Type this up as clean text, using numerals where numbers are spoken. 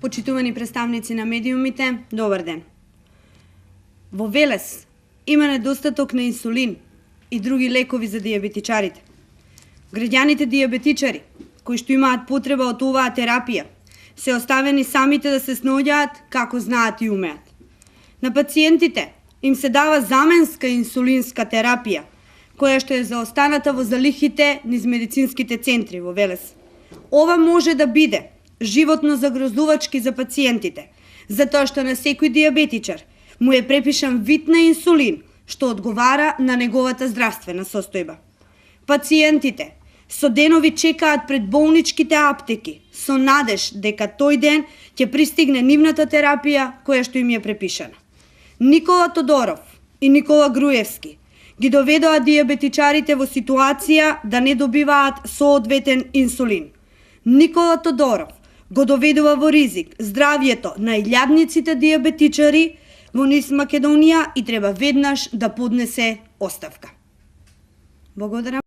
Почитувани представници на медиумите, добар ден. Во Велес има недостаток на инсулин и други лекови за диабетичарите. Граѓаните диабетичари, кои што имаат потреба од оваа терапија, се оставени самите да се снаоѓаат како знаат и умеат. На пациентите им се дава заменска инсулинска терапија, која што е заостаната во залихите низ медицинските центри во Велес. Ова може да биде животно загрозувачки за пациентите, затоа што на секој диабетичар му е препишан вид на инсулин што одговара на неговата здравствена состојба. Пациентите со денови чекаат пред болничките аптеки со надеж дека тој ден ќе пристигне нивната терапија која што им е препишана. Никола Тодоров и Никола Груевски ги доведоа диабетичарите во ситуација да не добиваат соодветен инсулин. Никола Тодоров го доведува во ризик здравјето на илјадниците диабетичари во низ Македонија и треба веднаш да поднесе оставка. Благодарам.